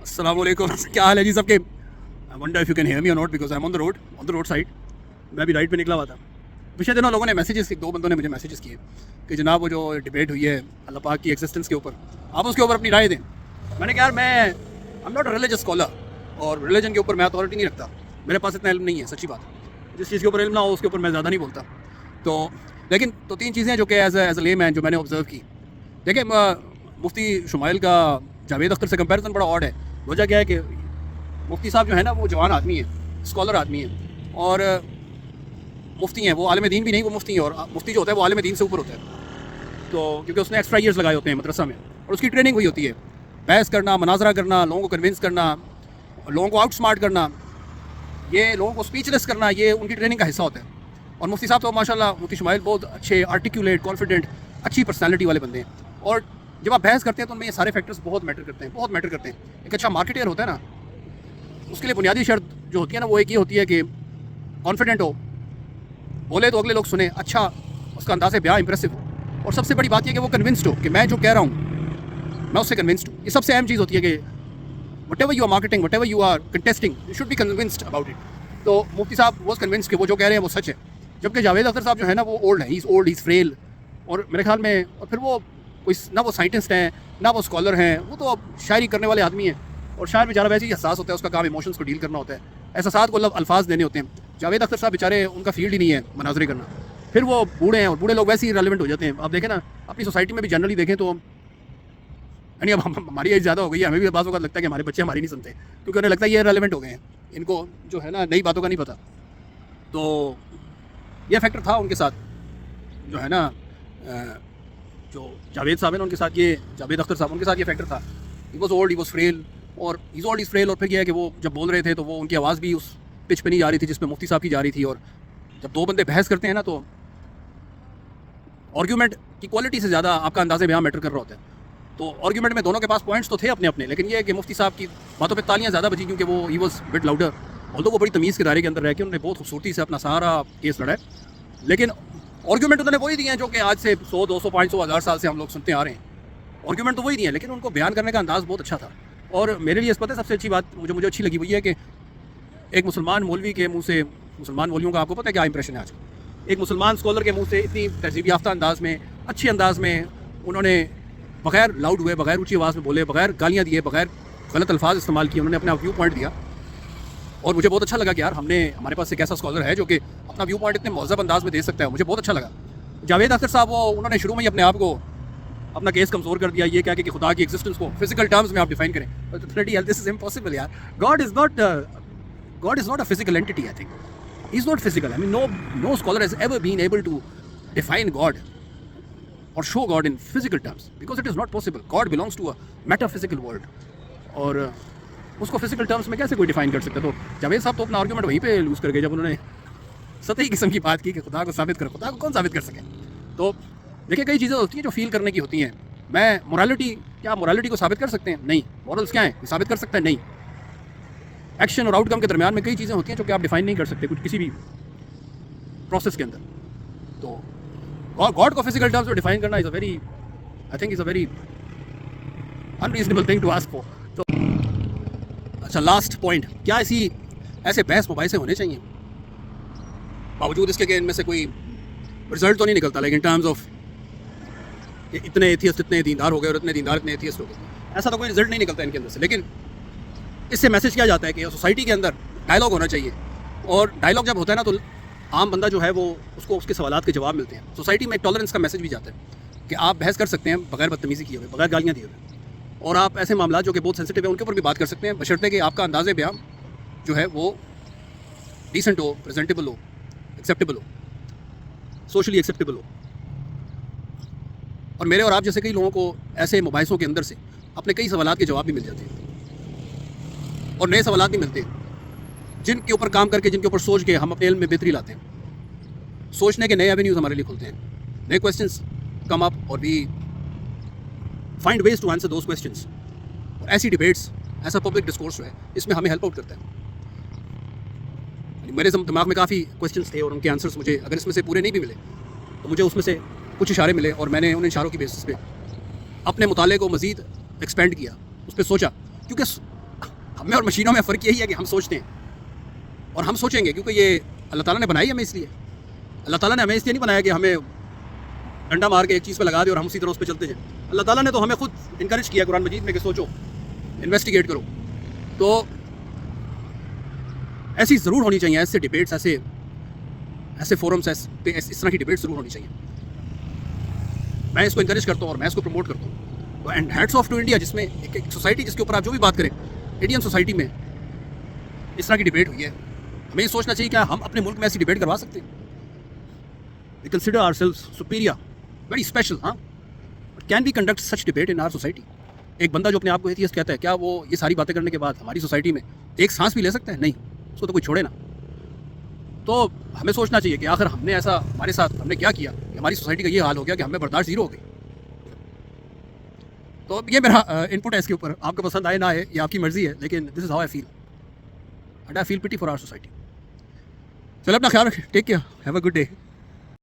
अस्सलाम वालेकुम। क्या हाल है जी सबके? I wonder if you can hear me or not because I am on the road side. मैं भी राइड पे निकला हुआ था। पिछले दिनों लोगों ने मैसेजेस, दो बंदों ने मुझे मैसेजेस किए कि जनाब वो जो डिबेट हुई है अल्लाह पाक की एग्जिस्टेंस के ऊपर, आप उसके ऊपर अपनी राय दें। मैंने कहा यार मैं I am not a religious scholar और रिलीजन के ऊपर मैं अथॉरिटी नहीं रखता, मेरे पास इतना इल्म नहीं है, सच्ची बात है। जिस चीज़ के ऊपर इल्म ना हो उसके ऊपर मैं ज़्यादा नहीं बोलता। तो लेकिन तो तीन चीज़ें जो कि एज ए ले मैन जो मैंने ऑब्जर्व की। देखिए मुफ्ती शुमाइल का जावेद अख्तर से कंपैरिजन बड़ा ऑड है। वजह क्या है कि मुफ्ती साहब जो है ना वो जवान आदमी है, स्कॉलर आदमी है और मुफ्ती हैं, वो आलिम दीन भी नहीं, वो मुफ्ती हैं। और मुफ्ती जो होता है वो आलिम दीन से ऊपर होता है, तो क्योंकि उसने एक्स्ट्रा ईयर्स लगाए होते हैं मदरसा में और उसकी ट्रेनिंग हुई होती है। बहस करना, मनाजरा करना, लोगों को कन्विंस करना, लोगों को आउट स्मार्ट करना, ये लोगों को स्पीचलेस करना, ये उनकी ट्रेनिंग का हिस्सा होता है। और मुफ्ती साहब तो माशाल्लाह, मुफ्ती शुमाइल बहुत अच्छे, आर्टिकुलेट, कॉन्फिडेंट, अच्छी पर्सनैलिटी वाले बंदे हैं। और जब आप बहस करते हैं तो उनमें ये सारे फैक्टर्स बहुत मैटर करते हैं, बहुत मैटर करते हैं। एक अच्छा मार्केटियर होता है ना, उसके लिए बुनियादी शर्त जो होती है ना वो एक ही होती है कि कॉन्फिडेंट हो, बोले तो अगले लोग सुने, अच्छा उसका अंदाज़ बयां इंप्रेसिव हो, और सबसे बड़ी बात यह कि वो कन्विंस्ड हो कि मैं जो कह रहा हूँ मैं उससे कन्विंस्ड हूँ। ये सबसे अहम चीज़ होती है कि whatever you are marketing, whatever you are contesting, you should be convinced about it. तो मुफ्ती साहब वॉज कन्विंस्ड कि वो जो कह रहे हैं वो सच है। जबकि जावेद अख्तर साहब जो है ना वो ओल्ड है, he is old, he is frail, और मेरे ख्याल में, और फिर वो कोई ना वो साइंटिस्ट हैं ना वो स्कॉलर हैं, वो तो शायरी करने वाले आदमी हैं। और शायर बेचारा वैसे ही हसास होता है, उसका काम इमोशंस को डील करना होता है, एहसास को अल्फाज देने होते हैं। जावेद अख्तर साहब बेचारे, उनका फील्ड ही नहीं है मनाजरे करना। फिर वो बूढ़े हैं और बूढ़े लोग वैसे ही रेलिवेंट हो जाते हैं। आप देखें ना अपनी सोसाइटी में भी जनरली देखें तो, यानी अब हमारी एज ज़्यादा हो गई है, हमें भी बाज़ वक़्त लगता है कि हमारे बच्चे हमारी नहीं सुनते, क्योंकि उन्हें लगता है ये रेलिवेंट हो गए हैं, इनको जो है ना नई बातों का नहीं पता। तो ये फैक्टर था उनके साथ, जो है ना जो जावेद साहब है ना उनके साथ, ये जावेद अख्तर साहब, उनके साथ ये फैक्टर था। He was old, he was frail, और इज़ ओल्ड इज़ फ्रेल। और फिर यह है कि वो जब बोल रहे थे तो वो उनकी आवाज़ भी उस पिच पे नहीं जा रही थी जिस पे मुफ्ती साहब की जा रही थी। और जब दो बंदे बहस करते हैं ना तो आर्ग्यूमेंट की क्वालिटी से ज़्यादा आपका अंदाज़े बयां मैटर कर रहा होता है। तो आर्ग्यूमेंट में दोनों के पास पॉइंट्स तो थे अपने अपने, लेकिन ये है कि मुफ्ती साहब की बातों पे तालियां ज़्यादा बची क्योंकि वो ही वॉज बिट लाउडर। और तो वो बड़ी तमीज़ के दायरे के अंदर रह के उन्होंने बहुत खूबसूरती से अपना सारा केस लड़ा है। लेकिन आर्ग्यूमेंट उन्होंने वही दिए हैं जो कि आज से 100, 200, 500, 1000 साल से हम लोग सुनते आ रहे हैं। आर्ग्यूमेंट तो वही दिए हैं, लेकिन उनको बयान करने का अंदाज़ बहुत अच्छा था। और मेरे लिए इस पता है सबसे अच्छी बात मुझे अच्छी लगी हुई है कि एक मुसलमान मौलवी के मुँह से, मुसलमान मौलवियों का आपको पता है क्या इंप्रेशन है आज, एक मुसलमान स्कॉलर के मुँह से इतनी तहजीब याफ्ता अंदाज़ में, अच्छे अंदाज़ में उन्होंने बग़ैर लाउड हुए, बग़ैर ऊँची आवाज़ में बोले, बग़ैर गालियाँ दिए, बग़ैर गलत अल्फाज इस्तेमाल किए, उन्होंने अपना व्यू पॉइंट दिया। और मुझे बहुत अच्छा लगा कि यार हमारे पास एक ऐसा स्कॉलर है जो कि अपना व्यू पॉइंट इतने मौज़ब अंदाज़ में दे सकता है। मुझे बहुत अच्छा लगा। जावेद अख्तर साहब उन्होंने शुरू में ही अपने आप को, अपना केस कमज़ोर कर दिया, ये क्या कि खुदा की एग्जिस्टेंस को फिजिकल टर्म्स में आप डिफाइन करें। दिस इज़ इम्पॉसिबल यार। God is not a physical entity. I think he is not physical. I mean no scholar has ever been able to define God or show God in physical terms because it is not possible. God belongs to a metaphysical world. और उसको physical terms में कैसे कोई define कर सकता है? तो जावेद साहब तो अपना आर्ग्यूमेंट वहीं पे लूज़ कर गए जब उन्होंने सतही किस्म की बात की कि खुदा को साबित करो। खुदा को कौन साबित कर सके? तो देखिए कई चीज़ें होती हैं जो फील करने की होती हैं। मैं क्या मोरालिटी को साबित कर सकते हैं? नहीं। मॉरल्स क्या हैं? साबित कर सकता है? नहीं। एक्शन और आउटकम के दरमियान में कई चीज़ें होती हैं जो कि आप डिफाइन नहीं कर सकते कुछ किसी भी प्रोसेस के अंदर। तो गॉड को फिजिकल टर्म्स में डिफाइन करना is a very unreasonable thing to ask for. तो अच्छा, लास्ट पॉइंट, क्या ऐसे बहस मुबाहिसे होने चाहिए बावजूद इसके कि इनमें से कोई रिजल्ट तो नहीं निकलता, लेकिन टर्म्स ऑफ इतने एथियस्ट इतने दीनदार हो गए और इतने दीनदार इतने एथियस्ट हो गए, ऐसा तो कोई रिजल्ट नहीं निकलता इनके अंदर से। लेकिन इससे मैसेज किया जाता है कि सोसाइटी के अंदर डायलॉग होना चाहिए। और डायलॉग जब होता है ना तो आम बंदा जो है वो उसको उसके सवालात के जवाब मिलते हैं। सोसाइटी में एक टॉलरेंस का मैसेज भी जाता है कि आप बहस कर सकते हैं बगैर बदतमीज़ी किए हुए, बगैर गालियाँ दिए हुए, और आप ऐसे मामला जो कि बहुत सेंसिटिव है उनके ऊपर भी बात कर सकते हैं, बशर्ते कि आपका अंदाज़े बयान जो है वो डिसेंट हो, प्रेजेंटेबल हो, एक्सेप्टेबल हो, सोशली एक्सेप्टेबल हो। और मेरे और आप जैसे कई लोगों को ऐसे मुबाहिसों के अंदर से अपने कई सवालात के जवाब भी मिल जाते हैं और नए सवालात भी मिलते हैं जिनके ऊपर काम करके, जिनके ऊपर सोच के हम अपने इल्म में बेहतरी लाते हैं। सोचने के नए एवेन्यूज़ हमारे लिए खुलते हैं, नए क्वेश्चंस कम अप और we find ways to answer those questions. और ऐसी डिबेट्स, ऐसा पब्लिक डिस्कोर्स जो है इसमें हमें हेल्प आउट करता है। मेरे दिमाग में काफ़ी क्वेश्चंस थे और उनके आंसर्स मुझे, अगर इसमें से पूरे नहीं भी मिले तो मुझे उसमें से कुछ इशारे मिले और मैंने उन इशारों की बेसिस पे अपने मुताले को मज़ीद एक्सपेंड किया, उस पर सोचा। क्योंकि हमें और मशीनों में फ़र्क यही है कि हम सोचते हैं और हम सोचेंगे, क्योंकि ये अल्लाह ताला ने बनाई हमें इसलिए। अल्लाह ताला ने हमें इसलिए नहीं बनाया कि हमें डंडा मार के एक चीज़ पे लगा दे और हम उसी तरह उस पर चलते जाएं। अल्लाह ताला ने तो हमें खुद इनकरेज किया कुरान मजीद में कि सोचो, इन्वेस्टिगेट करो। तो ऐसी ज़रूर होनी चाहिए, ऐसे डिबेट्स, ऐसे फोरम्स पे इस तरह की डिबेट ज़रूर होनी चाहिए। मैं इसको इनकरेज करता हूँ और मैं इसको प्रमोट करता हूँ। तो and hats off to India, जिसमें एक सोसाइटी जिसके ऊपर आप जो भी बात करें, इंडियन सोसाइटी में इस तरह की डिबेट हुई है। हमें ये सोचना चाहिए क्या हम अपने मुल्क में ऐसी डिबेट करवा सकते हैं? We consider ourselves superior, very special, हाँ, but can we conduct such debate in our society? एक बंदा जो अपने आप को एथियस्ट कहता है, क्या वो ये सारी बातें करने के बाद हमारी सोसाइटी में एक सांस भी ले सकता है? नहीं, उसको तो कोई छोड़े ना। तो हमें सोचना चाहिए कि आखिर हमने ऐसा, हमारे साथ हमने क्या किया कि हमारी सोसाइटी का ये हाल हो गया कि हमें बर्दाश्त ज़ीरो हो गई। तो ये मेरा इनपुट है इसके ऊपर। आपको पसंद आए ना आए ये आपकी मर्ज़ी है, लेकिन this is how I feel and I feel pity for our society. चलो अपना ख्याल रखें, take care, have a good day.